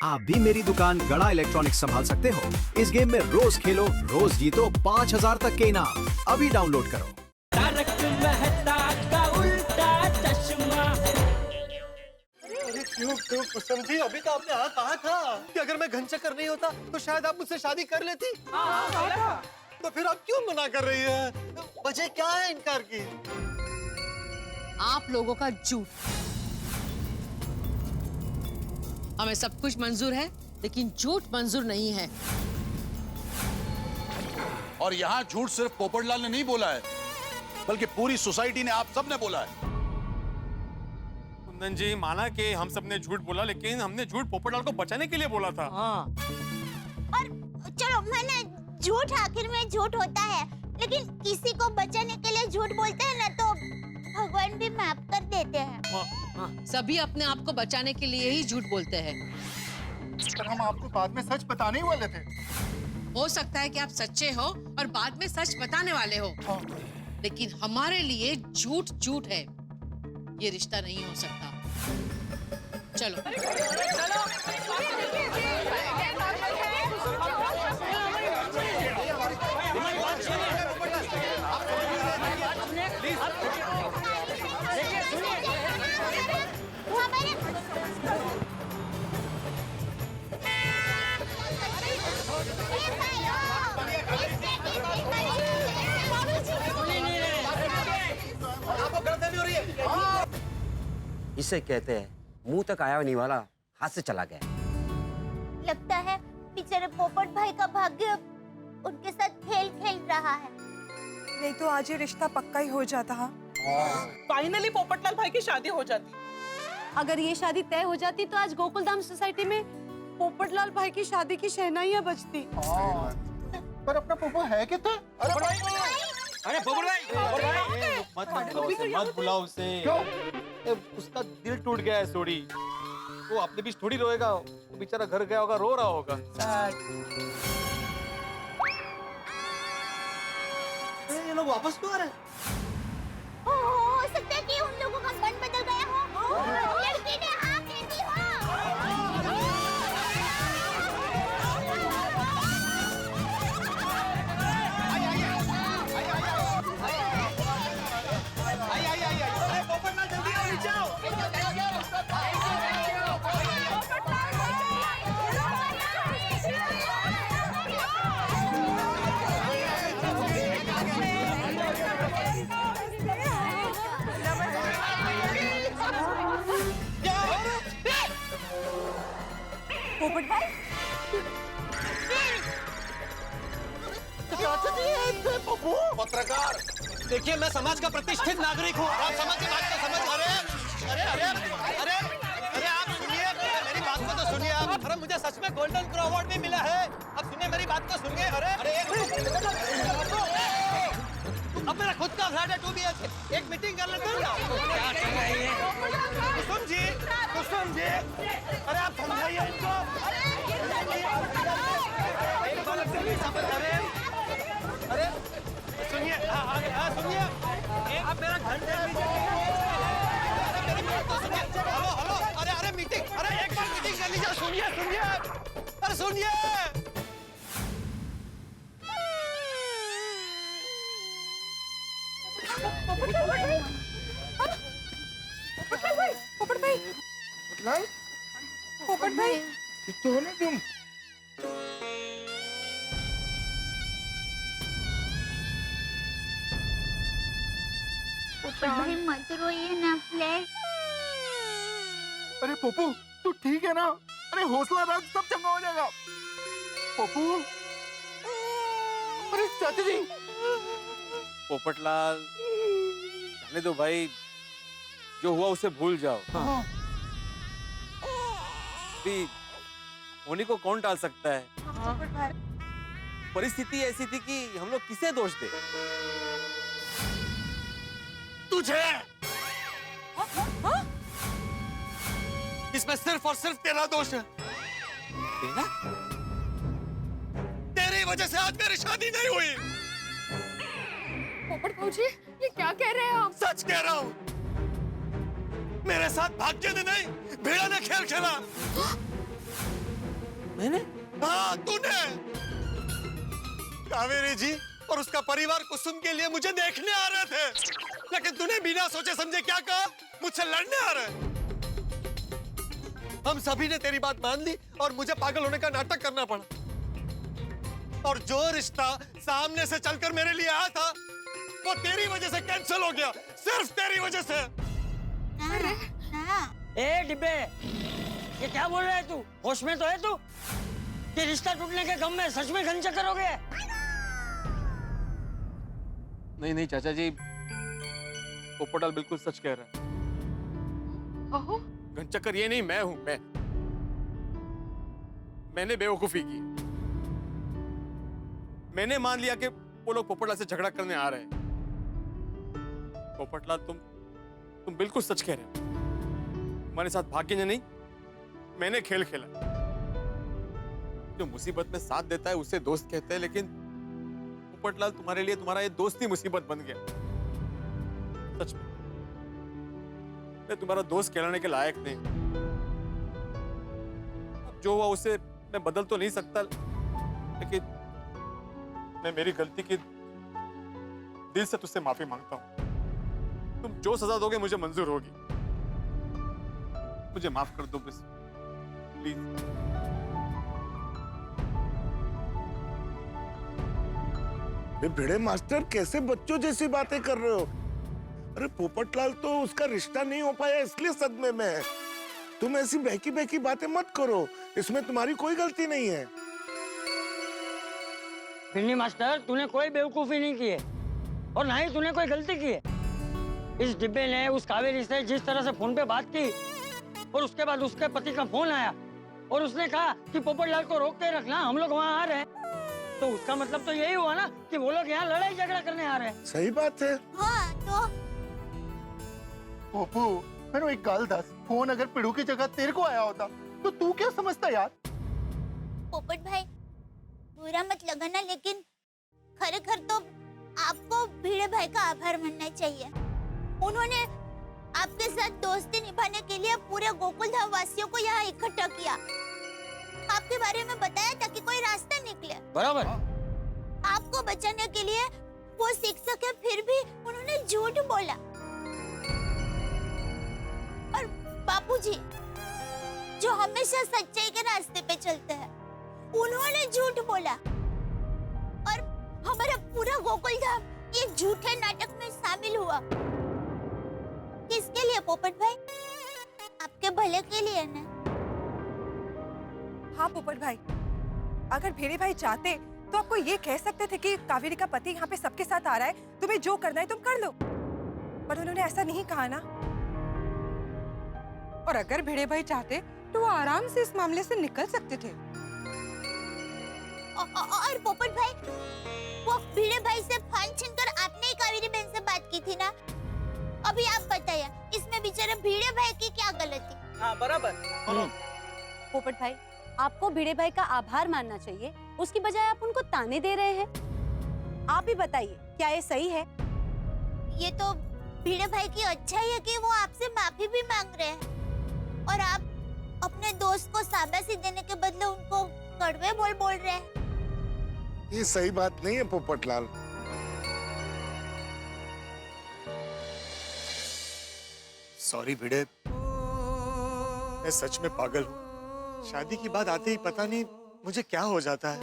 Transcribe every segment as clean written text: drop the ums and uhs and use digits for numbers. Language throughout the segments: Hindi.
आप भी मेरी दुकान गड़ा इलेक्ट्रॉनिक्स संभाल सकते हो। इस गेम में रोज खेलो, रोज जीतो 5000 तक के इनाम। अभी डाउनलोड करो। तारक मेहता का उल्टा चश्मा। अरे क्यों कुसुम जी, अभी तो आपने हाँ कहा था कि अगर मैं घन चक्कर नहीं होता तो शायद आप मुझसे शादी कर लेती। तो फिर आप क्यों मना कर रही है? वजह क्या है इनकार की? आप लोगों का झूठ। हमें सब कुछ मंजूर है, लेकिन झूठ मंजूर नहीं है। और यहाँ झूठ सिर्फ पोपटलाल ने नहीं बोला है, बल्कि पूरी सोसाइटी ने, आप सब ने बोला है। कुंदन जी, माना कि हम सब ने झूठ बोला, लेकिन हमने झूठ पोपटलाल को बचाने के लिए बोला था। और चलो मैंने झूठ आखिर में झूठ होता है, लेकिन किसी को बचाने के लिए झूठ बोलते हैं ना तो भगवान भी माफ कर देते हैं। सभी अपने आप को बचाने के लिए ही झूठ बोलते हैं। पर हम आपको बाद में सच बताने ही वाले थे। हो सकता है कि आप सच्चे हो और बाद में सच बताने वाले हो, लेकिन हमारे लिए झूठ झूठ है। ये रिश्ता नहीं हो सकता। चलो इसे कहते हैं मुंह तक आया नहीं वाला हाथ से चला गया। लगता है बेचारे पोपट भाई का भाग्य उनके साथ खेल खेल रहा है। नहीं तो आज ये रिश्ता पक्का ही हो जाता। फाइनली पोपटलाल भाई की शादी हो जाती। अगर ये शादी तय हो जाती तो आज गोकुलधाम सोसाइटी में पोपटलाल भाई की शादी की शहनाइयां बजती। पर अपना पोपो है कितना? अरे पोपट भाई, मत बुलाओ उसे। उसका दिल टूट गया है सोडी। वो अपने बीच थोड़ी रोएगा, वो बेचारा घर गया होगा, रो रहा होगा। ये लोग वापस क्यों आ रहे हैं? हो सकता है कि उन लोगों का मन बदल गया हो। लड़की ने हाँ कह दी हो। पोपट भाई, पत्रकार, देखिए मैं समाज का प्रतिष्ठित नागरिक हूँ। आप समझ समझ। अरे अरे अरे अरे अरे आप सुनिए, मेरी बात को तो सुनिए आप। अरे मुझे सच में गोल्डन क्रो अवार्ड भी मिला है। अब सुनिए मेरी बात को सुनिए। अरे अब मेरा खुद का फ्लैट है 2 BHK। एक मीटिंग कर लेते हैं। कुसुम जी, अरे आप समझाइए इनको। अरे सुनिए, सुनिए, आप मेरा घर दे दीजिए। मेरी बात तो सुनिए। हेलो, अरे मीटिंग, अरे एक बार मीटिंग कर लीजिए। सुनिए, अरे सुनिए। पोपट भाई, तो हो ना तुम। पोपट भाई मत रोइए ना प्लीज। अरे पप्पू, तू ठीक है ना? अरे हौसला रख, सब चंगा हो जाएगा। पप्पू, अरे चाचा जी। पोपटलाल, जाने दो भाई, जो हुआ उसे भूल जाओ। हाँ। अभी होने को कौन टाल सकता है? परिस्थिति ऐसी थी कि हम लोग किसे दोष दे? तुझे इसमें सिर्फ और सिर्फ तेरा दोष है। तेरा? तेरी वजह से आज मेरी शादी नहीं हुई। पोपट भाऊजी, ये क्या कह रहे हैं आप? सच कह रहा हूँ। मेरे साथ भाग्य ने नहीं, भेड़ा ने खेल खेला। मैंने? हाँ तूने। कावेरी जी और उसका परिवार कुसुम के लिए मुझे देखने आ रहे थे, लेकिन तूने बिना सोचे समझे क्या कहा? मुझसे लड़ने आ रहे। हम सभी ने तेरी बात मान ली और मुझे पागल होने का नाटक करना पड़ा। और जो रिश्ता सामने से चलकर मेरे लिए आया था वो तेरी वजह से कैंसिल हो गया, सिर्फ तेरी वजह से। ए डिब्बे, ये क्या बोल रहा है तू? होश में तो है तू? कि रिश्ता टूटने के गम में सच में घन चक्कर हो गया? नहीं नहीं चाचा जी, पोपटलाल बिल्कुल सच कह रहा है। ओहो, घनचक्कर ये नहीं, मैं हूं। मैंने बेवकूफी की। मैंने मान लिया कि वो लोग पोपटलाल से झगड़ा करने आ रहे हैं। पोपटलाल तुम बिल्कुल सच कह रहे हो। हमारे साथ भाग्य ने नहीं, मैंने खेल खेला। जो मुसीबत में साथ देता है उसे दोस्त कहते हैं, लेकिन पोपटलाल तुम्हारे लिए तुम्हारा ये दोस्त ही मुसीबत बन गया। सच में मैं तुम्हारा दोस्त कहलाने के लायक नहीं। अब जो हुआ उसे मैं बदल तो नहीं सकता, लेकिन मैं मेरी गलती की दिल से तुझसे माफी मांगता हूं। तुम जो सजा दोगे मुझे मंजूर होगी। मुझे माफ कर दो बस, प्लीज। भिड़े मास्टर, कैसे बच्चों जैसी बातें कर रहे हो? अरे पोपटलाल तो उसका रिश्ता नहीं हो पाया इसलिए सदमे में है। तुम ऐसी बहकी बहकी बातें मत करो, इसमें तुम्हारी कोई गलती नहीं है। भिंडी मास्टर, तूने कोई बेवकूफी नहीं की है और ना ही तूने कोई गलती की है। इस डिब्बे ने उस कावेरी से जिस तरह से फोन पे बात की और उसके बाद उसके पति का फोन आया और उसने कहा कि पोपटलाल को रोक के रखना, हम लोग वहाँ आ रहे हैं, तो उसका मतलब तो यही हुआ ना कि वो लोग यहाँ लड़ाई झगड़ा करने आ रहे हैं। सही बात है। हाँ तो पोपू, मैंने एक गल दस, फोन अगर पिड़ू की जगह तेरे को आया होता तो तू क्या समझता यार? पोपट भाई बुरा मत लगाना, लेकिन खरेखर तो आपको भिड़े भाई का आभार मानना चाहिए। उन्होंने आपके साथ दोस्ती निभाने के लिए पूरे गोकुल धाम वासियों को यहाँ इकट्ठा किया, आपके बारे में बताया ताकि कोई रास्ता निकले। बराबर। आपको बचाने के लिए वो शिक्षक है, फिर भी उन्होंने झूठ बोला। और बापूजी जो हमेशा सच्चाई के रास्ते पे चलते हैं, उन्होंने झूठ बोला और हमारा पूरा गोकुल धाम ये झूठे नाटक में शामिल हुआ। किसके लिए पोपट भाई? आपके भले के लिए ना। हाँ पोपट भाई, अगर भेड़े भाई चाहते तो आपको ये कह सकते थे कि कावेरी का पति यहाँ पे सबके साथ आ रहा है, तुम्हें जो करना है तुम कर लो, पर उन्होंने ऐसा नहीं कहा ना। और अगर भेड़े भाई चाहते तो वो आराम से इस मामले से निकल सकते थे। और पोपट भाई, वो भिड़े भाई से फोन छीनकर आपने ही कावेरी बहन से बात की थी ना? अभी आप बताइए, इसमें बेचारे भिड़े भाई की क्या गलती? हाँ बराबर। पोपट भाई, आपको भिड़े भाई का आभार मानना चाहिए, उसकी बजाय आप उनको ताने दे रहे हैं। आप ही बताइए, क्या ये सही है? ये तो भिड़े भाई की अच्छाई है कि वो आपसे माफी भी मांग रहे हैं और आप अपने दोस्त को शाबाशी देने के बदले उनको कड़वे बोल रहे हैं। ये सही बात नहीं है पोपटलाल। सॉरी भिड़े, मैं सच में पागल हूँ। शादी की बात आते ही पता नहीं मुझे क्या हो जाता है।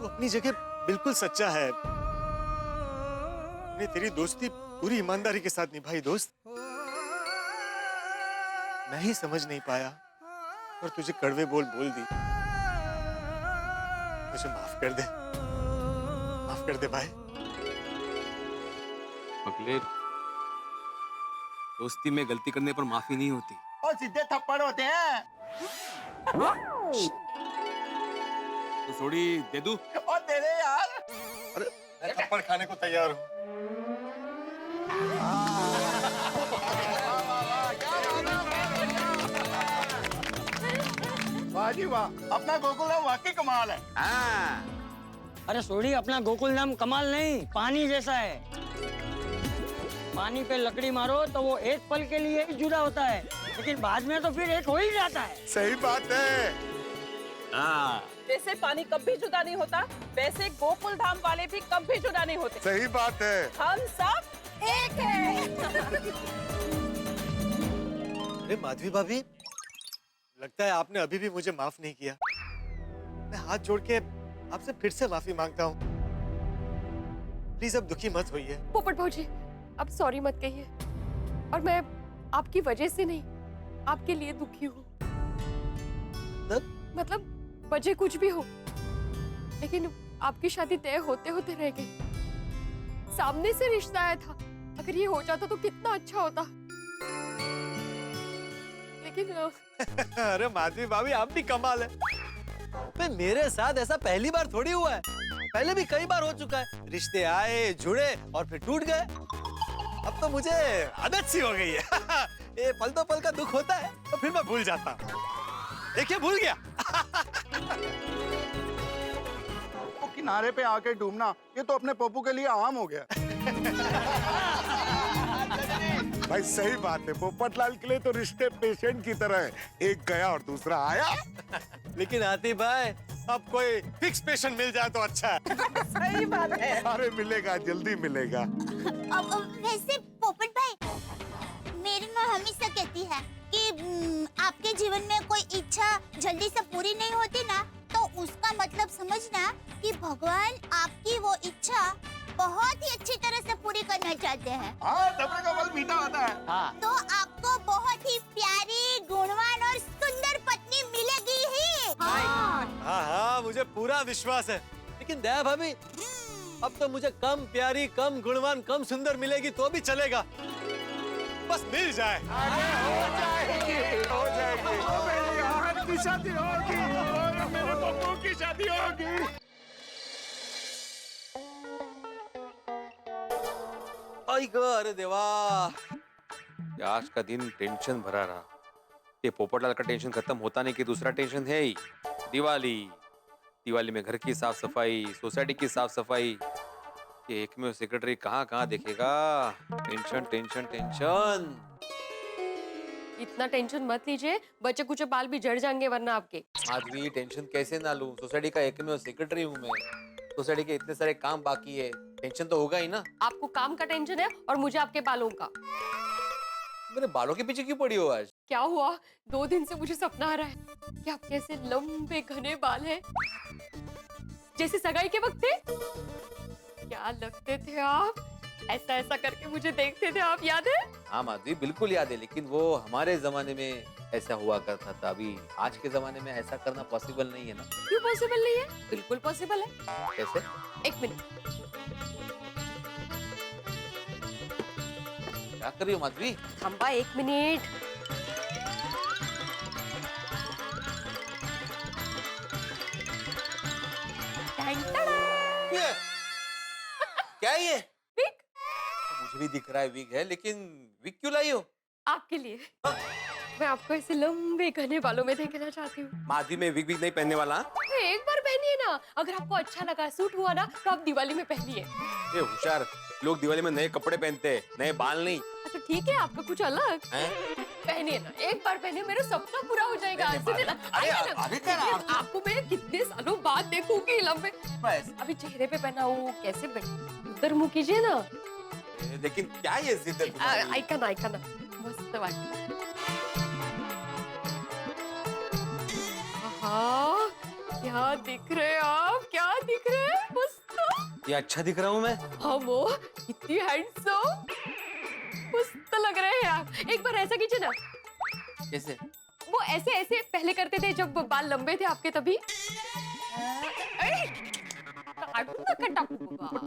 वो अपनी जगह बिल्कुल सच्चा है। मैंने तेरी दोस्ती पूरी ईमानदारी के साथ निभाई दोस्त। मैं ही समझ नहीं पाया और तुझे कड़वे बोल दी। मुझे माफ कर दे भाई। अगले दोस्ती में गलती करने पर माफी नहीं होती और सीधे थप्पड़ होते हैं। तो थोड़ी दे दूं? और दे दे यार। अरे मैं थप्पड़ खाने को तैयार हूँ। वाह जी वाह, अपना गोकुल धाम वाकई कमाल है। अरे सोडी, अपना गोकुल धाम कमाल नहीं, पानी जैसा है। पानी पे लकड़ी मारो तो वो एक पल के लिए ही जुदा होता है, लेकिन बाद में तो फिर एक हो ही जाता है। सही बात है। हाँ जैसे पानी कभी जुदा नहीं होता, वैसे गोकुल धाम वाले भी कभी जुदा नहीं होते। सही बात है। हम सब एक हैं। अरे माधवी भाभी, लगता है आपने अभी भी मुझे माफ नहीं किया। मैं हाथ जोड़ के आपसे फिर से माफी मांगता हूँ। प्लीज अब दुखी मत होइए। पोपट भाजी, अब सॉरी मत कहिए। और मैं आपकी वजह से नहीं, आपके लिए दुखी हूँ। मतलब वजह कुछ भी हो, लेकिन आपकी शादी तय होते होते रह गई। सामने से रिश्ता आया था, अगर ये हो जाता तो कितना अच्छा होता। लेकिन अरे माधवी भाभी, आप भी कमाल है। मेरे साथ ऐसा पहली बार थोड़ी हुआ है, पहले भी कई बार हो चुका है। रिश्ते आए, जुड़े और फिर टूट गए। अब तो मुझे आदत सी हो गई है। ये पल तो पल का दुख होता है, तो फिर मैं भूल जाता हूँ। देखिए, भूल गया। वो किनारे पे आके डूबना, ये तो अपने पप्पू के लिए आम हो गया। भाई सही बात है, पोपटलाल के लिए तो रिश्ते पेशेंट की तरह है, एक गया और दूसरा आया। लेकिन आतिफ भाई, अब कोई फिक्स पेशेंट मिल जाए तो अच्छा है। सही बात है। अरे मिलेगा, जल्दी मिलेगा। अब वैसे पोपट भाई, मेरी माँ हमेशा कहती है कि आपके जीवन में कोई इच्छा जल्दी से पूरी नहीं होती ना, तो उसका मतलब समझना कि भगवान आपकी वो इच्छा बहुत ही अच्छी तरह से पूरी करना चाहते हैं। हाँ, सब्र का फल मीठा होता है। हाँ तो आपको बहुत ही प्यारी, गुणवान और सुंदर पत्नी मिलेगी ही। हाँ हाँ, मुझे पूरा विश्वास है। लेकिन दया भाभी, अब तो मुझे कम प्यारी, कम गुणवान, कम सुंदर मिलेगी तो भी चलेगा, बस मिल जाए। हो जाएगी। मेरी आहट की शादी होगी और मेरे पप्पू की शादी होगी। अरे देवा, आज का दिन टेंशन भरा रहा। ये पोपटलाल का टेंशन खत्म होता नहीं कि दूसरा टेंशन है ही। दिवाली, दिवाली में घर की साफ सफाई, सोसाइटी की साफ सफाई। ये एकमेव सेक्रेटरी कहाँ कहाँ देखेगा। Tension tension tension. इतना टेंशन मत लीजिए, बच्चे कुछ बाल भी झड़ जाएंगे वरना आपके। माधवी, टेंशन कैसे ना लूं? सोसाइटी का एकमेव सेक्रेटरी हूँ मैं। सोसाइटी के इतने सारे काम बाकी है, टेंशन तो होगा ही ना। आपको काम का टेंशन है और मुझे आपके बालों का। मेरे बालों के पीछे क्यों पड़ी हो आज? क्या हुआ, 2 दिन से मुझे सपना आ रहा है कि आपके ऐसे लंबे घने बाल हैं, जैसे सगाई के वक्त थे। क्या लगते थे आप, ऐसा ऐसा करके मुझे देखते थे आप, याद है? हाँ माधवी, बिल्कुल याद है, लेकिन वो हमारे जमाने में ऐसा हुआ करता था। अभी आज के जमाने में ऐसा करना पॉसिबल नहीं है ना। क्यों पॉसिबल नहीं है? बिल्कुल पॉसिबल है। कैसे? 1 मिनट। क्या कर रही हो माधवी? खंबा 1 मिनट। क्या है ये? विग। मुझे भी दिख रहा है विग है, लेकिन विग क्यों लाई हो? आपके लिए। मैं आपको ऐसे लंबे घने बालों में देखना चाहती हूँ। माधवी, में विग नहीं पहनने वाला। एक बार पहनिए ना, अगर आपको अच्छा लगा, सूट हुआ ना, तो आप दिवाली में पहनिए। ये होशियार लोग दिवाली में नए कपड़े पहनते हैं, नए बाल नहीं। अच्छा ठीक है, आपका कुछ अलग हैं? पहनिए ना, एक बार पहनिए, मेरा सपना पूरा हो जाएगा। अरे अरे क्या ना? आपको मैं कितने सालों बाद देखूंगी लंबे। अभी चेहरे पे पहना हूँ, कैसे उधर मुंह कीजिए ना। लेकिन क्या ये जिद है तुम्हारी? ऐका ना, मस्त वाटत। हाँ, क्या दिख रहे हैं आप, क्या दिख रहे हैं, मस्त। ये अच्छा दिख रहा हूँ मैं? हाँ वो, कितनी हैंडसम, मस्त लग रहे हैं आप। एक बार ऐसा कीजिए ना। कैसे? वो ऐसे ऐसे पहले करते थे जब बाल लंबे थे आपके, तभी।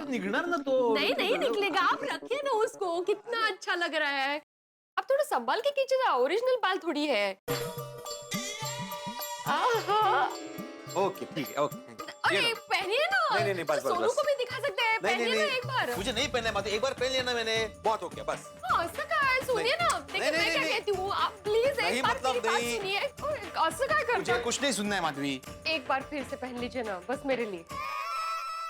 निकलना ना तो। नहीं निकलेगा, आप रखिए ना उसको, कितना अच्छा लग रहा है। आप थोड़ा संभाल के कीजिए ना, ओरिजिनल बाल थोड़ी है। ओके ठीक है, ओके। अरे पहनिए ना। नहीं बस सोनू को भी दिखा सकते हैं, पहनिए ना एक बार। मुझे नहीं पहनना है, एक बार पहन लिया ना मैंने, बहुत हो गया बस। ऐसा क्या है, सुनिए ना, देखिए मैं क्या कहती हूँ, आप प्लीज एक बार मेरी बात सुनिए। ऐसा क्या करते? मुझे कुछ नहीं सुनना है माधवी। एक बार फिर से पहन लीजिए ना, बस मेरे लिए।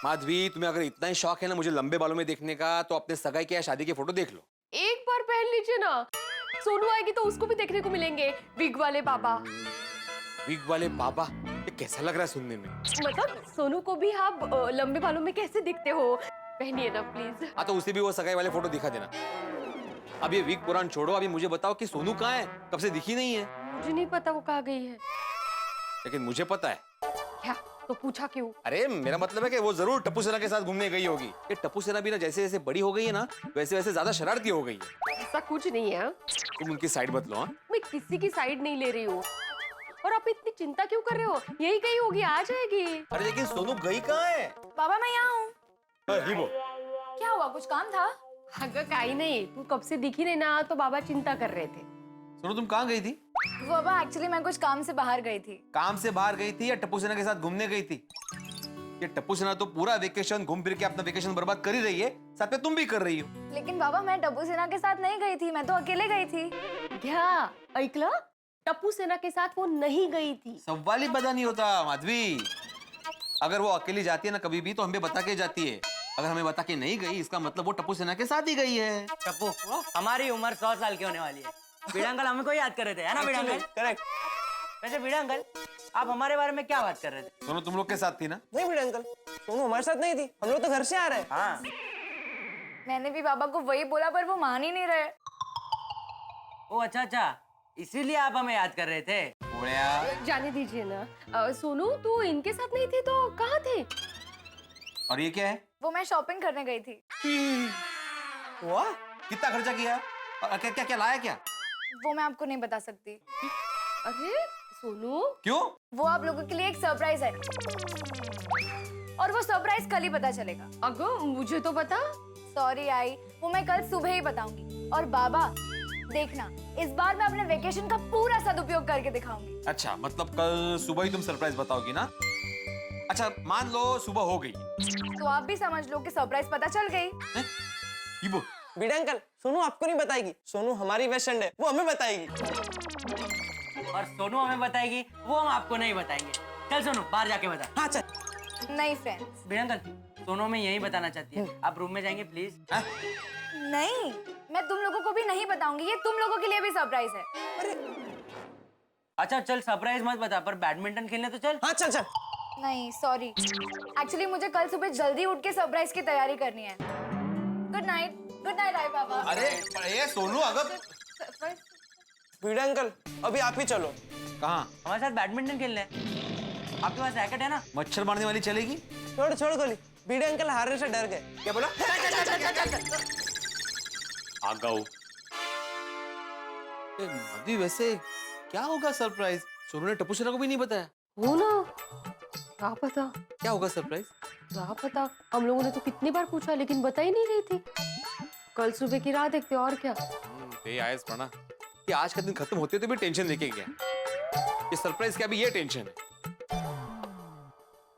माधवी, तुम्हें अगर इतना ही शौक है ना मुझे लंबे बालों में देखने का, तो अपने सगाई के या शादी के फोटो देख लो। एक बार पहन लीजिए ना, सोनू आएगी तो उसको भी देखने को मिलेंगे विग वाले बाबा। विग वाले बाबा, ये कैसा लग रहा है सुनने में? मतलब सोनू को भी आप लंबे बालों में कैसे दिखते हो, पहनिए ना प्लीज। हाँ तो उसे भी वो सगाई वाले फोटो दिखा देना। अब ये विग पुराण छोड़ो, अभी मुझे बताओ कि सोनू कहाँ है? कब से दिखी नहीं है। मुझे नहीं पता वो कहाँ गई है। लेकिन मुझे पता है। क्या? तो पूछा क्यों? अरे मेरा मतलब है कि वो जरूर टप्पू सेना के साथ घूमने गई होगी। ये टप्पू सेना भी ना जैसे जैसे बड़ी हो गई है ना, वैसे वैसे ज्यादा शरारती हो गई है। ऐसा कुछ नहीं है। तुम उनकी साइड बदलो। हाँ मैं किसी की साइड नहीं ले रही हूँ। और आप इतनी चिंता क्यों कर रहे हो? यही गई होगी, आ जाएगी। अरे लेकिन सोनू गई कहाँ है? बाबा मैं यहाँ हूँ। क्या हुआ, कुछ काम था? अगर कहीं नहीं, तू कब से दिखी नहीं ना, तो बाबा चिंता कर रहे थे। सोनू तुम कहाँ गई थी? बाबा एक्चुअली मैं कुछ काम से बाहर गई थी। काम से बाहर गई थी या टप्पू सेना के साथ घूमने गई थी? ये टप्पू सेना तो पूरा वेकेशन घूम फिर के अपना वेकेशन बर्बाद कर ही रही है, साथ में तुम भी कर रही हो। लेकिन बाबा मैं टप्पू सेना के साथ नहीं गई थी, मैं तो अकेले गई थी। क्या ऐकला? टप्पू सेना के साथ वो नहीं गई थी। सवाल ही पता नहीं होता माधवी। अगर वो अकेली जाती है ना कभी भी, तो हमें बता के जाती है। अगर हमें बता के नहीं गई, इसका मतलब वो टप्पू सेना के साथ ही गई है। टप्पू, हमारी उम्र 100 साल की होने वाली है। बीड़ा अंकल हमें को याद कर रहे थे, है ना बीड़ा अंकल? करेक्ट। वैसे बीड़ा अंकल, आप हमारे बारे में क्या बात कर रहे थे? दोनों तुम लोग के साथ थी ना? नहीं बीड़ा अंकल, सोनू हमारे साथ नहीं थी, हम लोग तो घर से आ रहे हैं। हाँ, मैंने भी बाबा को वही बोला पर वो मान ही नहीं रहे। ओ अच्छा, इसीलिए आप हमें याद कर रहे थे। जाने दीजिए ना। सोनू तू इनके साथ नहीं थी तो कहाँ थे? और ये क्या है? वो मैं शॉपिंग करने गई थी। वाह, कितना खर्चा किया? और क्या क्या क्या लाया क्या? वो मैं आपको नहीं बता सकती। अरे सोनू, क्यों? वो आप लोगों के लिए एक सरप्राइज है और वो सरप्राइज कल ही पता चलेगा। अगो मुझे तो बता। सॉरी आई, वो मैं कल सुबह ही बताऊंगी। और बाबा देखना, इस बार मैं अपने वेकेशन का पूरा सदुपयोग करके दिखाऊंगी। अच्छा, मतलब कल सुबह ही तुम सरप्राइज बताओगी ना? अच्छा मान लो सुबह हो गई, तो आप भी समझ लो कि सरप्राइज पता चल गई। बीड़ा अंकल, सोनू आपको नहीं बताएगी, सोनू हमारी बेस्ट फ्रेंड है, वो हमें बताएगी। और सोनू हमें बताएगी, वो हम आपको नहीं बताएंगे। चल सोनू, बाहर जाके बता। हाँ चल। नहीं फ्रेंड्स। बीड़ा अंकल, सोनू हमें यही बताना चाहती है। आप रूम में जाएंगे प्लीज? नहीं, मैं तुम लोगों को भी नहीं बताऊंगी, ये तुम लोगों के लिए भी सरप्राइज है। अच्छा चल, सरप्राइज मत बता, पर बैडमिंटन खेलने तो चल। हाँ चल चल। नहीं सॉरी, एक्चुअली मुझे कल सुबह जल्दी उठ के सरप्राइज की तैयारी करनी है। गुड नाइट आई बाबा। अरे ये सोनू अगर बीड़ा अंकल, अभी आप ही चलो। कहाँ? हमारे साथ बैडमिंटन खेलने। आपके पास रैकेट है ना? मच्छर मारने वाली चलेगी? छोड़ गोली, बीड़ा अंकल हारने से डर गए। क्या बोला? आगाऊ। अभी वैसे क्या होगा सरप्राइज? सोनू ने टप्पू सेना को भी नहीं बताया। हो ना, क्या पता क्या होगा सरप्राइज? क्या पता। हम लोगों ने तो कितनी बार पूछा लेकिन बता ही नहीं रही थी। कल सुबह की राह देखते और क्या। प्रणा, ये आज का दिन खत्म होते तो भी टेंशन लेके गया। ये सरप्राइज क्या, भी ये टेंशन है।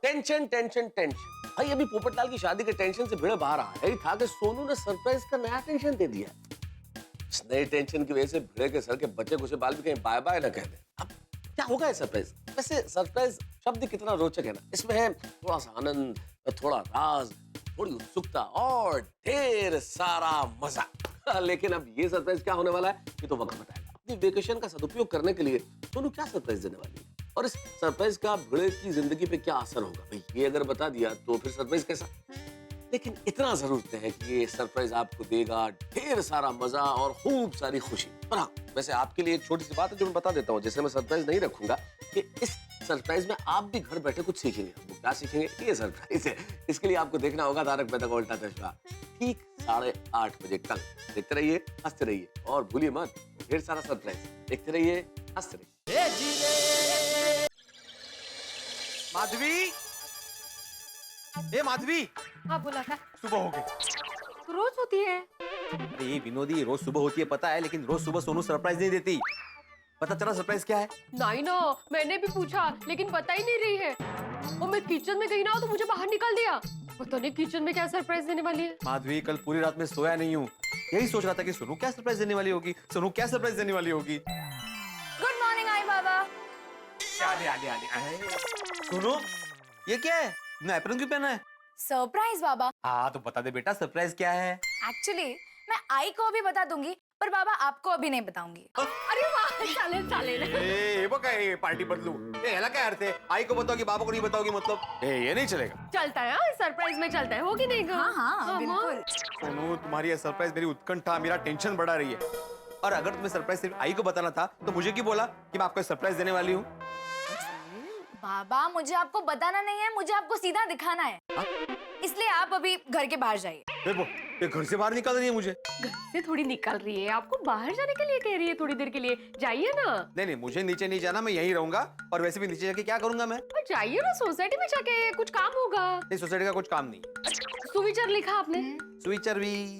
टेंशन भाई, अभी पोपटलाल की शादी के टेंशन से भिड़े बाहर आ रही था कि सोनू ने सरप्राइज का नया टेंशन दे दिया। इस नए टेंशन की वजह से भिड़े के सर के बच्चे कुछ बाल भी कहीं बाय बाय ना कह दे। अब क्या होगा ये सरप्राइज? वैसे सरप्राइज शब्द कितना रोचक है ना, इसमें है थोड़ा सा आनंद, थोड़ा राज, थोड़ी उत्सुकता और ढेर सारा मजा। लेकिन अब ये सरप्राइज क्या होने वाला है, ये तो वक्त बताएगा। अपनी वेकेशन का सदुपयोग करने के लिए सोनू क्या सरप्राइज देने वाली है और इस सरप्राइज का भिड़े की जिंदगी पे क्या असर होगा, भाई ये अगर बता दिया तो फिर सरप्राइज कैसा। लेकिन इतना जरूर तय है कि ये सरप्राइज आपको देगा ढेर सारा मजा और खूब सारी खुशी। और हाँ, वैसे आपके लिए एक छोटी सी बात है जो मैं बता देता हूँ, जैसे मैं सरप्राइज नहीं रखूंगा कि इस सरप्राइज में आप भी घर बैठे कुछ सीखेंगे। वो क्या सीखेंगे, ये सरप्राइज है। इसके लिए आपको देखना होगा तारक मेहता का उल्टा चश्मा ठीक 8:30 बजे कल। देखते रहिए, हंसते रहिए और भूलिए मत ढेर सारा सरप्राइज। देखते रहिए, हंसते रहिए। माधवी, ए माधवी। हाँ बोला था। सुबह हो गई। रोज होती है। अरे ये विनोदी, रोज सुबह होती है पता है, लेकिन रोज सुबह सोनू सरप्राइज नहीं देती। पता चला सरप्राइज क्या है? नहीं ना, मैंने भी पूछा लेकिन पता ही नहीं रही है। और मैं किचन में गई ना तो मुझे बाहर निकाल दिया। पता नहीं किचन में क्या सरप्राइज देने वाली है। माधवी, कल पूरी रात में सोया नहीं हूँ, यही सोच रहा था कि सोनू क्या सरप्राइज देने वाली होगी, सोनू क्या सरप्राइज देने वाली होगी। गुड मॉर्निंग आई बाबा। सोनू, ये क्या है? एप्रन क्यों पहना है? सरप्राइज बाबा। हाँ तो बता दे बेटा, सरप्राइज क्या है? एक्चुअली मैं आई को भी बता दूंगी, पर बाबा आपको अभी नहीं बताऊंगी। अरे वाह, चालेल चालेल। हे बघ काय पार्टी बदलू, ह्याला काय अर्थ आहे? आई को बताओगी, बाबा को नहीं बताओगी, मतलब ये नहीं चलेगा। चलता है, सरप्राइज में चलता है, हो कि नहीं? हाँ हाँ बिल्कुल। सोनू, तुम्हारी ये सरप्राइज मेरी उत्कंठा, मेरा टेंशन बढ़ा रही है। और अगर तुम्हें सरप्राइज सिर्फ आई को बताना था तो मुझे क्यों बोला कि मैं आपको सरप्राइज देने वाली हूँ? बाबा मुझे आपको बताना नहीं है, मुझे आपको सीधा दिखाना है। इसलिए आप अभी घर के बाहर जाइए। देखो, ये घर से बाहर निकाल रही है मुझे। घर से थोड़ी निकल रही है, आपको बाहर जाने के लिए कह रही है, थोड़ी देर के लिए जाइए ना। नहीं नहीं, मुझे नीचे नहीं जाना, मैं यहीं रहूंगा। और वैसे भी नीचे जाके क्या करूंगा मैं? जाइए ना, सोसाइटी में जाके कुछ काम होगा। नहीं, सोसाइटी का कुछ काम नहीं। सुविचार लिखा आपने? सुविचार भी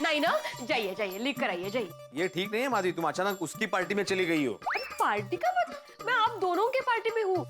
नहीं ना, जाइए जाइए, लिख कर आइए, जाइए। ये ठीक नहीं है माधवी, तुम अचानक उसकी पार्टी में चली गई हो। पार्टी का मतलब? मैं आप दोनों के पार्टी में हूँ।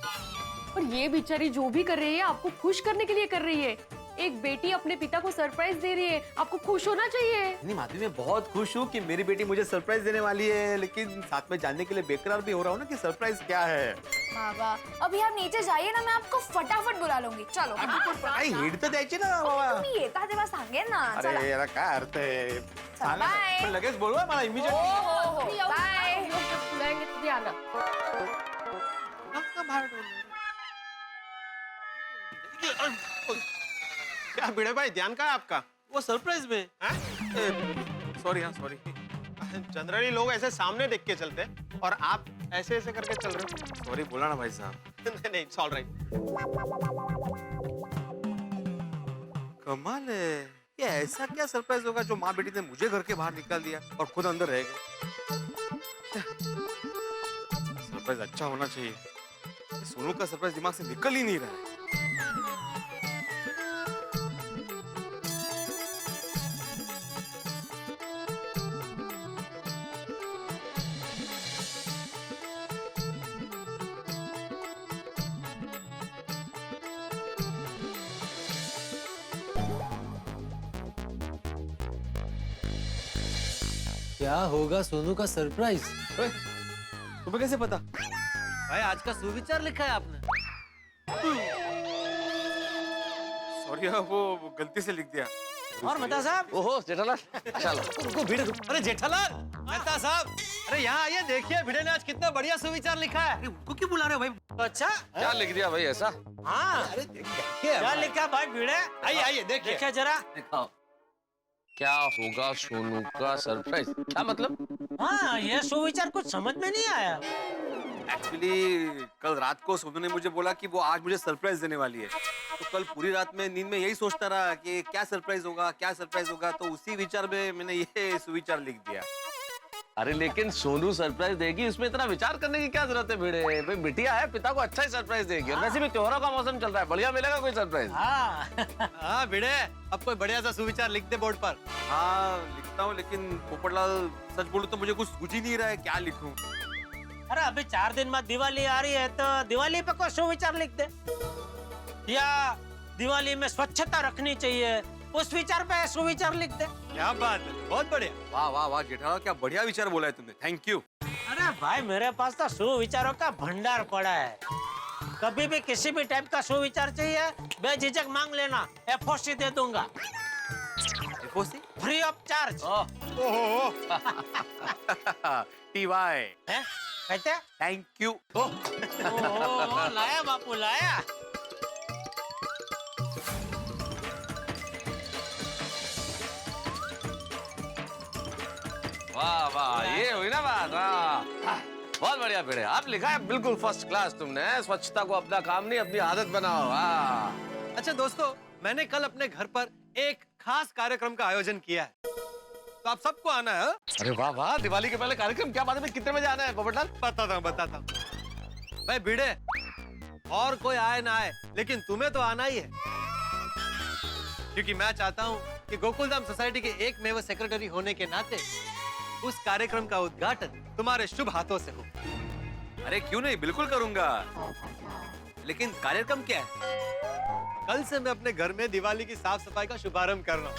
और ये बेचारी जो भी कर रही है आपको खुश करने के लिए कर रही है। एक बेटी अपने पिता को सरप्राइज दे रही है, आपको खुश होना चाहिए। नहीं माधवी, मैं बहुत खुश हूँ कि मेरी बेटी मुझे सरप्राइज देने वाली है, लेकिन साथ में जानने के लिए बेकरार भी हो रहा हूँ ना कि सरप्राइज क्या है। बाबा अभी आप नीचे जाइए ना, मैं आपको फटाफट बुला लूंगी। चलो काही हिंट तर द्यायची ना बाबा। तुम्ही येता तेव्हा सांगेन ना। अरे चला यार काय अर्थ आहे? सांगा ना. बाय। पण लगेच बोलवा मला इमिजिएट. बाय। बुलाएंगे तो भी आना। क्या भिड़े भाई, ध्यान का है आपका? वो सरप्राइज में। सॉरी, हाँ सॉरी। जनरली लोग ऐसे सामने देख के चलते हैं और आप ऐसे ऐसे करके चल रहे हो। सॉरी बोला ना भाई साहब। नहीं नहीं, इट्स ऑल राइट। कमाल है, ये ऐसा क्या सरप्राइज होगा जो माँ बेटी ने मुझे घर के बाहर निकाल दिया और खुद अंदर रह गए? सरप्राइज अच्छा होना चाहिए। सोनू का सरप्राइज दिमाग से निकल ही नहीं रहा है। क्या होगा सोनू का सरप्राइज? तुम्हें कैसे पता? भाई आज का सुविचार लिखा है आपने। सॉरी, वो गलती से लिख दिया। और मेहता साहब। ओहो जेठालाल, चलो उनको भिड़े दो। अरे जेठालाल, मेहता साहब, अरे यहाँ आइए, देखिए भिड़े ने आज कितना बढ़िया सुविचार लिखा है। अरे उनको क्यों बुला रहे हो भाई? अच्छा क्या लिख दिया भाई ऐसा? हाँ, अरे क्या लिखा भाई भिड़े? आइए आइए देखिए जरा। दिखाओ। क्या होगा सोनू का सरप्राइज? क्या मतलब? हाँ, ये सुविचार कुछ समझ में नहीं आया। एक्चुअली कल रात को सोनू ने मुझे बोला कि वो आज मुझे सरप्राइज देने वाली है। तो कल पूरी रात में नींद में यही सोचता रहा कि क्या सरप्राइज होगा, क्या सरप्राइज होगा। तो उसी विचार में मैंने ये सुविचार लिख दिया। अरे लेकिन सोनू सरप्राइज देगी, इसमें इतना विचार करने की क्या जरूरत है भिड़े? भाई बिटिया है, पिता को अच्छा ही सरप्राइज देगी। और वैसे भी त्योहारों का मौसम चल रहा है, बढ़िया मिलेगा कोई सरप्राइज। हाँ भिड़े, अब कोई बढ़िया सा सुविचार लिख दे बोर्ड पर। हाँ लिखता हूँ, लेकिन पोपटलाल सच बोलूं तो मुझे कुछ सूझ ही नहीं रहा है क्या लिखूं। अरे अभी 4 दिन बाद दिवाली आ रही है, तो दिवाली पे कोई सुविचार लिख दे। या दिवाली में स्वच्छता रखनी चाहिए, उस विचार पे सुविचार लिख दे। क्या बात है, बहुत बढ़िया। वाह वाह वाह जेठालाल, क्या बढ़िया विचार बोला है तुमने, थैंक यू। अरे भाई मेरे पास तो सुविचारों का भंडार पड़ा है। कभी भी किसी भी टाइप का सुविचार चाहिए, बेझिझक मांग लेना, FOC दे दूंगा। FOC? Free of charge. TY। कहते? Thank you. लाया बापू लाया। वाह वाह, ये हुई ना बात। बहुत बढ़िया भिड़े, आप लिखा है बिल्कुल फर्स्ट क्लास तुमने। स्वच्छता को अपना काम नहीं अपनी आदत बनाओ। वाह। अच्छा दोस्तों, मैंने कल अपने घर पर एक खास कार्यक्रम का आयोजन किया है, तो आप सबको आना है। अरे वाह वाह, दिवाली के पहले कार्यक्रम, क्या बात है? कितने बजे आना है पोपटलाल? बताता हूँ। भाई भिड़े, और कोई आए ना आए, लेकिन तुम्हें तो आना ही है, क्योंकि मैं चाहता हूँ कि गोकुलधाम सोसाइटी के एकमेव सेक्रेटरी होने के नाते उस कार्यक्रम का उद्घाटन तुम्हारे शुभ हाथों से हो। अरे क्यों नहीं, बिल्कुल करूंगा। लेकिन कार्यक्रम क्या है? कल से मैं अपने घर में दिवाली की साफ सफाई का शुभारंभ कर रहा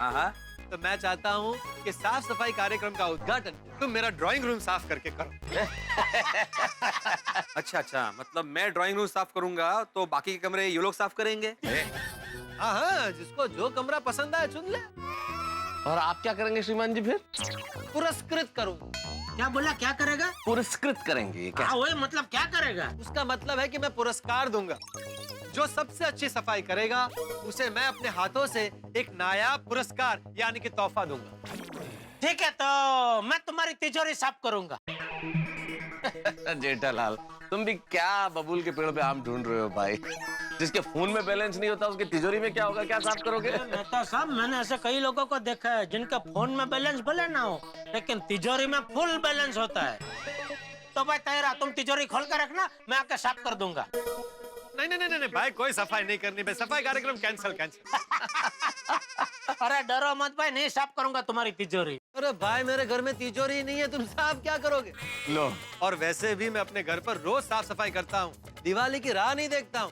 हूँ। तो मैं चाहता हूँ कि साफ सफाई कार्यक्रम का उद्घाटन तुम मेरा ड्राइंग रूम साफ करके करो। अच्छा, मतलब मैं ड्राइंग रूम साफ करूंगा तो बाकी के कमरे ये लोग साफ करेंगे? हाँ, जिसको जो कमरा पसंद आए चुन ले। और आप क्या करेंगे श्रीमान जी फिर? पुरस्कृत करूंगा। क्या बोला, क्या करेगा? पुरस्कृत करेंगे क्या? हाँ, वही मतलब क्या करेगा? उसका मतलब है कि मैं पुरस्कार दूंगा। जो सबसे अच्छी सफाई करेगा उसे मैं अपने हाथों से एक नायाब पुरस्कार यानी कि तोहफा दूंगा। ठीक है, तो मैं तुम्हारी तिजोरी साफ करूंगा। जेठालाल, तुम भी क्या बबूल के पेड़ पे आम ढूंढ रहे हो भाई? जिसके फोन में बैलेंस नहीं होता उसकी तिजोरी में क्या होगा? क्या साफ करोगे? मेहता साहब, मैंने ऐसे कई लोगों को देखा है जिनका फोन में बैलेंस भले ना हो लेकिन तिजोरी में फुल बैलेंस होता है। तो भाई तेरा, तुम तिजोरी खोल कर रखना, मैं आके साफ कर दूंगा। नहीं भाई, कोई सफाई नहीं करनी भाई, सफाई कार्यक्रम कैंसिल। अरे डरो मत भाई, नहीं साफ करूंगा तुम्हारी तिजोरी। अरे भाई, मेरे घर में तिजोरी नहीं है, तुम साफ क्या करोगे? लो, और वैसे भी मैं अपने घर पर रोज साफ सफाई करता हूँ, दिवाली की राह नहीं देखता हूँ।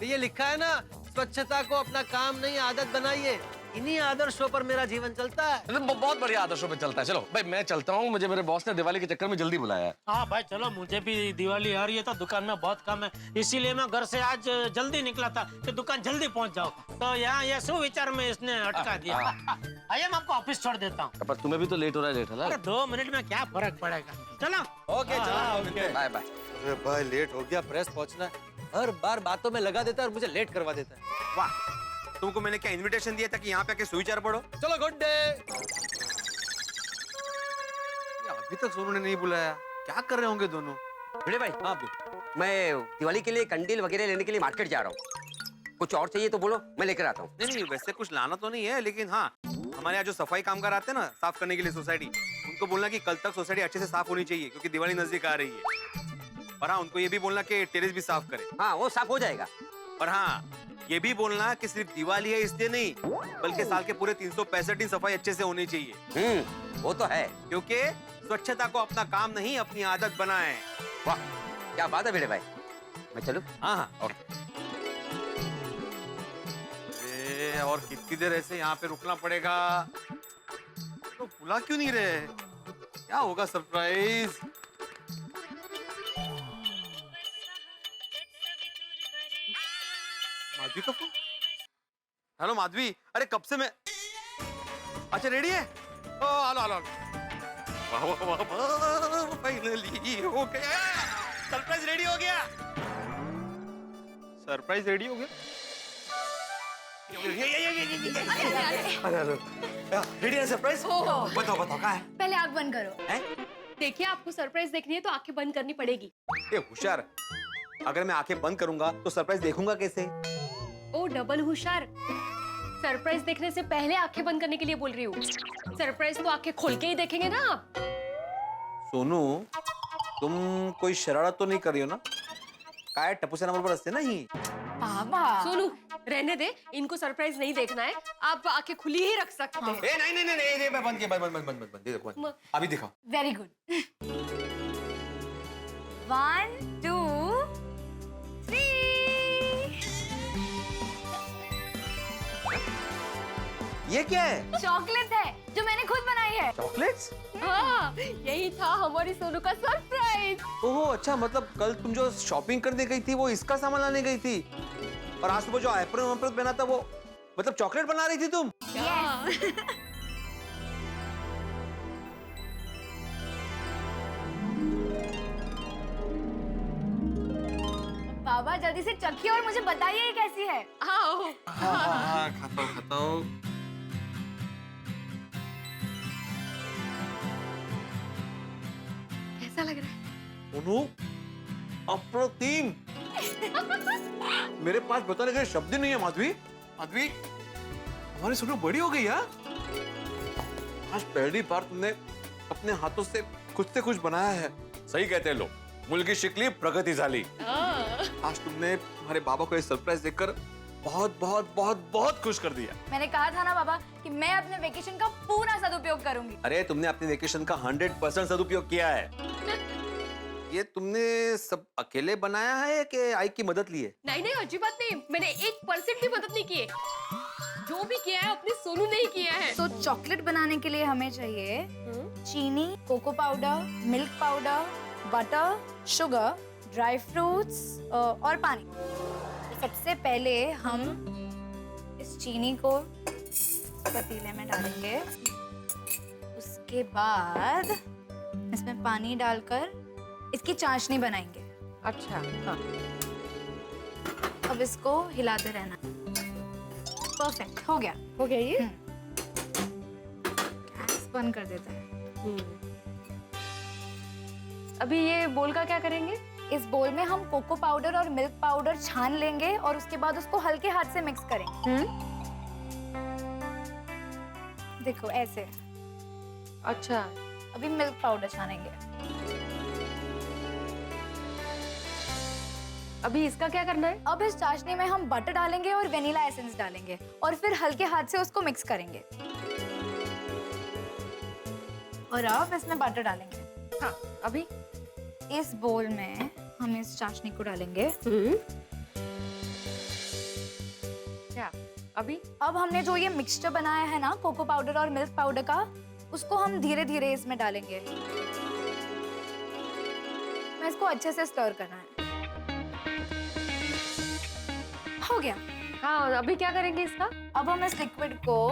ये लिखा है ना, स्वच्छता को अपना काम नहीं आदत बनाइए। इन्हीं आदर्शों पर मेरा जीवन चलता है। बहुत बढ़िया आदर्शों पे चलता है। चलो भाई, मैं चलता हूँ, मुझे मेरे बॉस ने दिवाली के चक्कर में जल्दी बुलाया है। हाँ भाई चलो, मुझे भी दिवाली आ रही है तो दुकान में बहुत काम है, इसीलिए मैं घर से आज जल्दी निकला था कि दुकान जल्दी पहुंच जाओ। तो यहाँ ये सुविचार में इसने अटका दिया। आइए, मैं आपको ऑफिस छोड़ देता हूँ। पर तुम्हें भी तो लेट हो रहा है जेठालाल। अरे 2 मिनट में क्या फर्क पड़ेगा, चलो। ओके चलो, बाय बाय। अरे भाई, लेट हो गया, प्रेस पहुंचना है। हर बार बातों में लगा देता है और मुझे लेट करवा देता है। वाह, तुमको मैंने क्या इनविटेशन दिया था कि यहाँ पे आके सुविचार पढ़ो? चलो, गुड डे। अभी तक सोनू ने नहीं बुलाया, क्या कर रहे होंगे दोनों? भिड़े भाई, हाँ, मैं दिवाली के लिए कंडील वगैरह लेने के लिए मार्केट जा रहा हूँ। कुछ और चाहिए तो बोलो, मैं लेकर आता हूँ। नहीं, वैसे कुछ लाना तो नहीं है, लेकिन हाँ, हमारे यहाँ जो सफाई कामगार आते हैं ना साफ करने के लिए सोसाइटी, उनको बोलना कि कल तक सोसाइटी अच्छे से साफ होनी चाहिए क्योंकि दिवाली नजदीक आ रही है। और हाँ, उनको ये भी बोलना कि टेरेस भी साफ करे। हाँ, वो साफ हो जाएगा। और हाँ, ये भी बोलना कि सिर्फ दिवाली है इसलिए नहीं, बल्कि साल के पूरे 365 दिन सफाई अच्छे से होनी चाहिए। वो तो है, क्योंकि स्वच्छता को अपना काम नहीं अपनी आदत बनाएं। वाह, क्या बात है भिड़े भाई। मैं चलूं? हाँ हाँ, और कितनी देर ऐसे यहाँ पे रुकना पड़ेगा? तो बुला क्यों नहीं रहे? क्या होगा सरप्राइज? माधवी का फोन। हेलो माधवी, अरे कब से मैं, अच्छा रेडी है? ओ हेलो हेलो, फाइनली हो गया, सरप्राइज रेडी हो गया। सरप्राइज रेडी हो गया? रेडी है सरप्राइज? बताओ बताओ क्या है? पहले आंख बंद करो। देखिए, आपको सरप्राइज देखनी है तो आंखें बंद करनी पड़ेगी। ये होशियार, अगर मैं आंखें बंद करूंगा तो सरप्राइज देखूंगा कैसे? ओ डबल होशियार, सरप्राइज देखने से पहले आंखें बंद करने के लिए बोल रही हूँ। सरप्राइज तो आंखें खोल के ही देखेंगे ना आप। सोनू, तुम कोई शरारत तो नहीं कर रही हो ना? काय टप्पू से नंबर पर असते ना ही। बाबा सोनू, रहने दे, इनको सरप्राइज नहीं देखना है, आप आंखें खुली ही रख सकते हैं। ए नहीं नहीं नहीं नहीं, मैं बंद किया, बंद दे देखो, अभी दिखाओ। Very good. 1 2 3। ये क्या है? चॉकलेट है जो मैंने खुद बनाई है। चॉकलेट्स? हाँ, यही था हमारी सोनू का सरप्राइज। ओहो, अच्छा, मतलब कल तुम जो शॉपिंग करने गई थी वो इसका सामान लाने गई थी, और आज सुबह जो एप्रन पहना था वो मतलब चॉकलेट बना रही थी तुम? बाबा जल्दी से चखिए और मुझे बताइए ये कैसी है। हाँ, खाता हूँ। कैसा लग रहा है? सोनू, अप्रतिम। मेरे पास बताने के शब्द ही नहीं है माधवी। माधवी, हमारी सोनू बड़ी हो गई है। आज पहली बार तुमने अपने हाथों से खुद से कुछ बनाया है। सही कहते हैं लोग, मुल्की शिकली प्रगति झाली। आज तुमने हमारे बाबा को ये सरप्राइज देकर बहुत बहुत बहुत बहुत खुश कर दिया। मैंने कहा था ना बाबा कि मैं अपने वेकेशन का पूरा सदुपयोग करूंगी। अरे तुमने अपने वेकेशन का 100% सदुपयोग किया है। ये तुमने सब अकेले बनाया है कि आई की मदद ली है? नहीं नहीं, अच्छी बात नहीं, मैंने 1% भी मदद नहीं की है। जो भी किया है अपने सोनू ने ही किया है। तो चॉकलेट बनाने के लिए हमें चाहिए चीनी, cocoa powder, milk powder, butter, sugar, dry fruits और पानी। तो सबसे पहले हम इस चीनी को पतीले में डालेंगे। उसके बाद इसमें पानी डालकर इसकी चाशनी बनाएंगे। अच्छा हाँ। अब इसको हिलाते रहना। परफेक्ट, हो गया। हो गया ये? गैस बंद कर देते हैं। अभी ये बोल का क्या करेंगे? इस बोल में हम कोको पाउडर और मिल्क पाउडर छान लेंगे और उसके बाद उसको हल्के हाथ से मिक्स करेंगे। देखो ऐसे। अच्छा, अभी मिल्क पाउडर छानेंगे। अभी इसका क्या करना है? अब इस चाशनी में हम बटर डालेंगे और वेनिला एसेंस डालेंगे और फिर हल्के हाथ से उसको मिक्स करेंगे। और अब इसमें बटर डालेंगे। हाँ, अभी इस बोल में हम इस चाशनी को डालेंगे। क्या? अभी? अब हमने जो ये मिक्सचर बनाया है ना कोको पाउडर और मिल्क पाउडर का, उसको हम धीरे धीरे इसमें डालेंगे। मैं इसको अच्छे से स्टर करना है। हो गया। हाँ, अभी क्या करेंगे इसका? अब हम इस लिक्विड को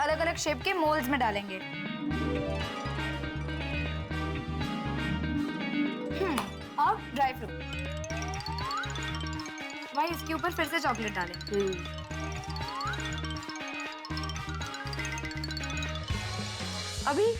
अलग अलग शेप के मोल्ड्स में डालेंगे। अब ड्राई फ्रूट। भाई इसके ऊपर फिर से चॉकलेट डालें। अभी?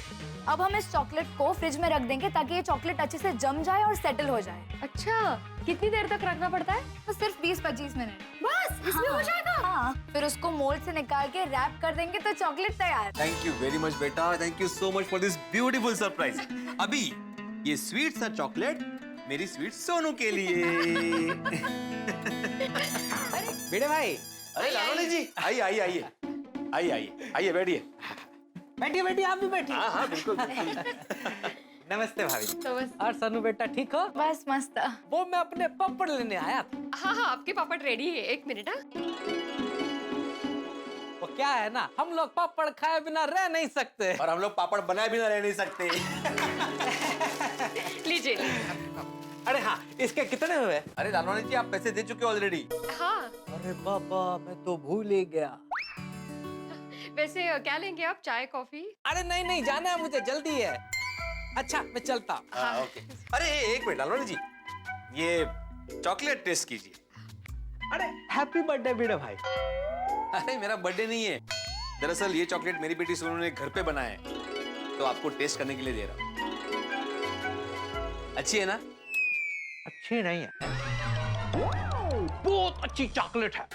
अब हम इस चॉकलेट को फ्रिज में रख देंगे ताकि ये चॉकलेट अच्छे से जम जाए और सेटल हो जाए। अच्छा, कितनी देर तक रखना पड़ता है? तो सिर्फ 20-25 मिनट। बस इसमें हो जाएगा? हाँ, फिर उसको मोल्ड से निकाल के रैप कर देंगे तो चॉकलेट तैयार। थैंक यू वेरी मच बेटा, thank you so much for this beautiful surprise. अभी ये स्वीट सा चॉकलेट मेरी स्वीट सोनू के लिए। बेटे भाई, अरे लाडोली जी, आइए आइए आइए आइए आइए आइए, बैठिए बैठिए बैठिए, आप भी बैठिए। हाँ हाँ बिल्कुल बिल्कुल। नमस्ते भाभी। और सनू बेटा ठीक हो? बस मस्त। वो मैं अपने पापड़ लेने आया था। हाँ हाँ, आपके पापड़ रेडी है, 1 मिनट। वो क्या है ना, हम लोग पापड़ खाए बिना रह नहीं सकते और हम लोग पापड़ बनाए बिना रह नहीं सकते। लीजिए। अरे हाँ, इसके कितने हुए? अरे लालवानी जी, आप पैसे दे चुके ऑलरेडी। हाँ। अरे बाबा, मैं तो भूल ही गया। वैसे क्या लेंगे आप, चाय कॉफी? अरे नहीं नहीं, जाना है मुझे, जल्दी है। अच्छा मैं चलता हूँ। हाँ, ओके। अरे एक मिनट लालवानी जी, ये चॉकलेट टेस्ट कीजिए। अरे हैप्पी बर्थडे बेटा भाई। अरे मेरा बर्थडे नहीं है, दरअसल ये चॉकलेट मेरी बेटी सोनू ने घर पे बनाया है, तो आपको टेस्ट करने के लिए दे रहा हूँ। अच्छी है ना? अच्छी नहीं है, बहुत अच्छी चॉकलेट है।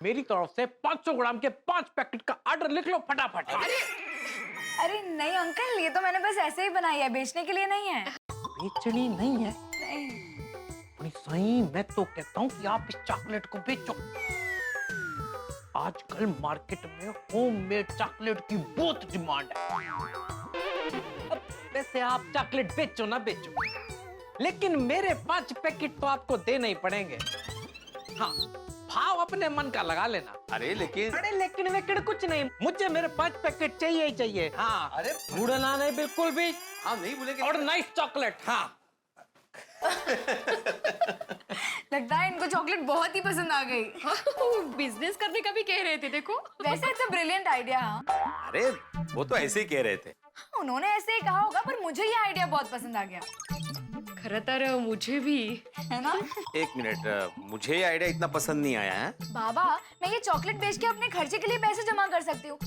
मेरी तरफ से 500 ग्राम के 5 पैकेट का ऑर्डर लिख लो फटाफट। अरे नहीं अंकल, ये तो मैंने बस ऐसे ही बनाई है, बेचने के लिए नहीं है। बेचनी नहीं है? नहीं। सही, मैं तो कहता हूँ कि आप इस चॉकलेट को बेचो। आजकल मार्केट में होममेड चॉकलेट की बहुत डिमांड है। अब वैसे आप चॉकलेट बेचो ना बेचो, लेकिन मेरे 5 पैकेट तो आपको देने ही पड़ेंगे। हाँ, भाव अपने मन का लगा लेना। अरे लेकिन वेकिन कुछ नहीं, मुझे मेरे 5 पैकेट चाहिए ही चाहिए। हाँ, अरे भूलना नहीं बिल्कुल भी। हाँ नहीं भूलेंगे। और नाइस चॉकलेट। हाँ। लगता है इनको चॉकलेट बहुत ही पसंद आ गई। बिजनेस करने का भी कह रहे थे, देखो। वैसे इट्स अ ब्रिलियंट आइडिया। अरे वो तो ऐसे ही कह रहे थे। उन्होंने ऐसे ही कहा होगा, पर मुझे ये आइडिया बहुत पसंद आ गया। खरं तर मुझे भी, है ना? एक मिनट, मुझे ये आइडिया इतना पसंद नहीं आया है। बाबा, मैं ये चॉकलेट बेच के अपने खर्चे के लिए पैसे जमा कर सकती हूँ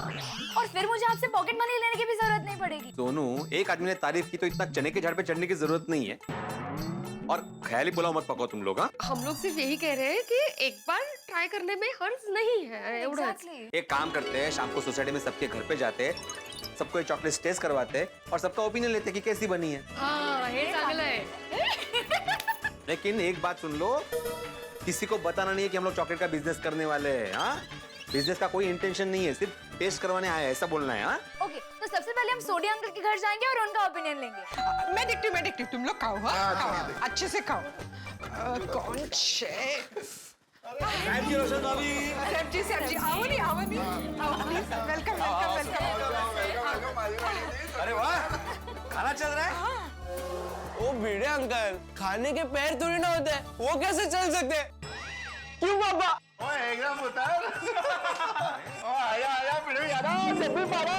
और फिर मुझे आपसे पॉकेट मनी लेने की भी जरूरत नहीं पड़ेगी। सोनू, एक आदमी ने तारीफ की तो इतना चने के झाड़ पे चढ़ने की जरूरत नहीं है। और ख्याली पुलाव मत पकाओ तुम लोग। हाँ, हम लोग सिर्फ यही कह रहे हैं कि एक बार ट्राई करने में हर्ज नहीं है। एक काम करते हैं, शाम को सोसाइटी में सबके घर पे जाते हैं, सबको ये चॉकलेट टेस्ट करवाते हैं और सबका ओपिनियन लेते हैं कि कैसी बनी है। हाँ, ये चांगला है। लेकिन एक बात सुन लो, किसी को बताना नहीं है कि हम लोग चॉकलेट का बिजनेस करने वाले हैं। हाँ, बिजनेस का कोई इंटेंशन नहीं है, सिर्फ टेस्ट करवाने आए, ऐसा बोलना है। हाँ, ओके, तो सबसे पहले हम सोडी अंकल के घर जाएंगे और उनका ओपिनियन लेंगे। मैं देखती हूँ, तुम लोग खाओ। हाँ, खाओ, अच्छे से खाओ। कौन शेफ? सब्जी, आओ नहीं, वेलकम। अरे वाह, खाना चल रहा है। ओ भिड़े अंकल, खाने के पैर थोड़ी ना होते हैं, वो कैसे चल सकते? क्यों पापा? ओए एकदम उतर। ओ आया आया पिड़ू यारा जब भी मारा।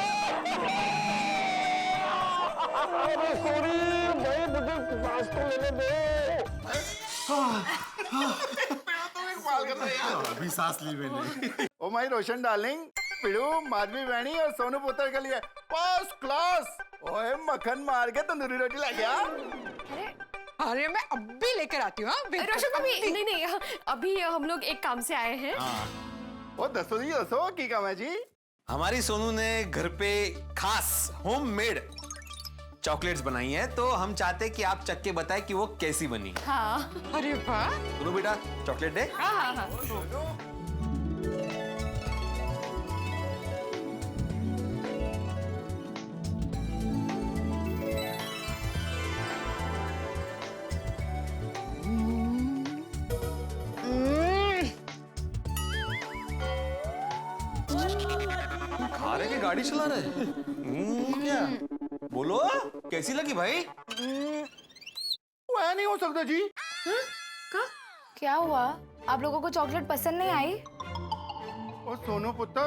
अरे सॉरी भाई मुझे सांस तो लेने दे। अभी सांस ली मैंने। Oh my Roshan darling, Pidu Madhavi वैनी और सोनू पुत्र के लिए फर्स्ट क्लास। ओए मक्खन मार के तंदूरी रोटी ला गया। अरे मैं अब भी लेकर आती हूँ। रोशन भाभी नहीं अभी हम लोग एक काम से आए हैं। ओ दसो जी दसो की काम है जी? हमारी सोनू ने घर पे खास होममेड चॉकलेट्स बनाई हैं, तो हम चाहते हैं कि आप चख के बताएं कि वो कैसी बनी। हाँ। अरे वाह। सुनो बेटा, चॉकलेट दे। हाँ। खा रहे कि गाड़ी चला रहे? क्या बोलो, कैसी लगी भाई? वो ऐ नहीं हो सकता जी। क्या हुआ? आप लोगों को चॉकलेट पसंद नहीं आई? ओ सोनू पुत्र,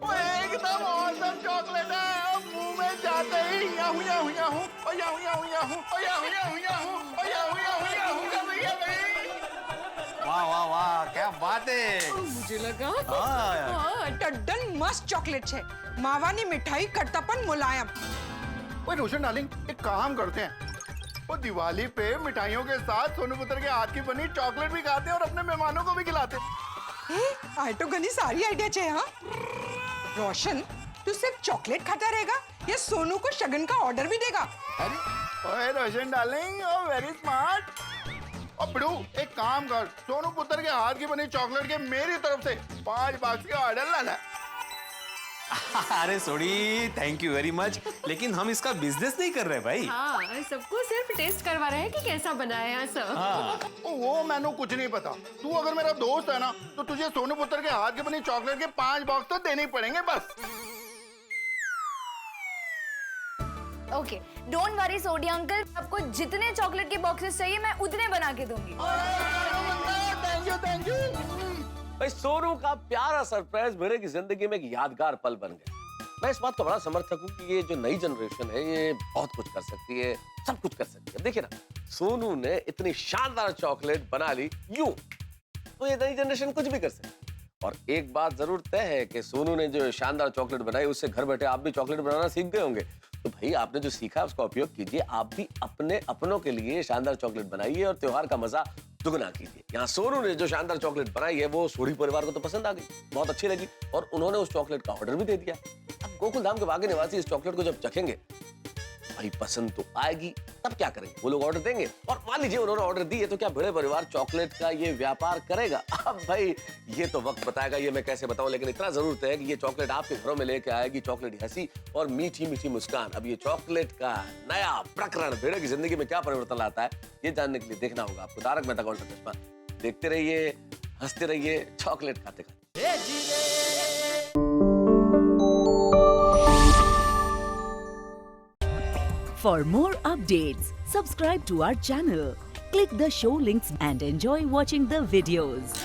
वो एकदम औसम चॉकलेट है। मुंह में जाते ही याहू याहू याहू ओ याहू याहू याहू ओ याहू याहू याहू ओ याहू याहू याहू कर रही है भाई। वाह वाह वाह, क्या बात है। मुझे लगा हाँ। टड्डन मस्त चॉकलेट है। मावानी मिठाई करतापन मुलायम। ओए रोशन डार्लिंग, एक काम करते हैं, वो दिवाली पे मिठाइयों के साथ सोनू पुत्र के हाथ की बनी चॉकलेट भी खाते हैं और अपने मेहमानों को भी खिलाते हैं। आए तो गनी सारी आइडिया चाहिए। हाँ रोशन, तू सिर्फ चॉकलेट खाता रहेगा या सोनू को शगन का ऑर्डर भी देगा? अरे ओए रोशन डार्लिंग, ओ वेरी स्मार्ट। और पिड़ू एक काम कर, सोनू पुत्र के हाथ की बनी चॉकलेट के मेरी तरफ से 5 बॉक्स के ऑर्डर लाना। अरे सोडी, थैंक यू वेरी मच, लेकिन हम इसका बिजनेस नहीं कर रहे भाई। हाँ, सबको सिर्फ टेस्ट करवा रहे हैं कि कैसा बना है सब। हाँ। वो मैंने कुछ नहीं पता। तू अगर मेरा दोस्त है ना, तो तुझे सोनू पुत्र के हाथ की बनी चॉकलेट के 5 बॉक्स तो देने ही पड़ेंगे बस। Okay, don't worry Sodhi uncle, आपको जितने चॉकलेट के बॉक्सेस चाहिए मैं उतने बना के दूंगी। Thank you. भाई सोनू का प्यारा सरप्राइज मेरे की जिंदगी में एक यादगार पल बन गया। मैं इस बात का बड़ा समर्थक हूँ कि ये जो नई जनरेशन है ये बहुत कुछ कर सकती है, सब कुछ कर सकती है। देखिए ना, सोनू ने इतनी शानदार चॉकलेट बना ली यूं, तो ये नई जनरेशन कुछ भी कर सकती है। और एक बात जरूर तय है कि सोनू ने जो शानदार चॉकलेट बनाई उससे घर बैठे आप भी चॉकलेट बनाना सीख गए होंगे। तो भाई आपने जो सीखा उसका उपयोग कीजिए, आप भी अपने अपनों के लिए शानदार चॉकलेट बनाइए और त्योहार का मजा दुगना कीजिए। यहाँ सोनू ने जो शानदार चॉकलेट बनाई है वो सोडी परिवार को तो पसंद आ गई, बहुत अच्छी लगी और उन्होंने उस चॉकलेट का ऑर्डर भी दे दिया। अब गोकुल धाम के बाकी निवासी इस चॉकलेट को जब चखेंगे भाई पसंद तो आएगी, तब क्या करेंगे, वो लोग ऑर्डर देंगे। और मान लीजिए उन्होंने ऑर्डर दी है तो क्या भिड़े परिवार चॉकलेट का ये व्यापार करेगा? अब भाई ये तो वक्त बताएगा, ये मैं कैसे बताऊं, लेकिन इतना जरूर है कि ये चॉकलेट आपके घरों में लेके आएगी चॉकलेट हंसी और मीठी मीठी मुस्कान। अब ये चॉकलेट का नया प्रकरण भिड़े की जिंदगी में क्या परिवर्तन लाता है, ये जानने के लिए देखना होगा आपको तारक मेहता का उल्टा चश्मा। देखते रहिए, हंसते रहिए, चॉकलेट खाते खाते। For more updates, subscribe to our channel, click the show links and enjoy watching the videos.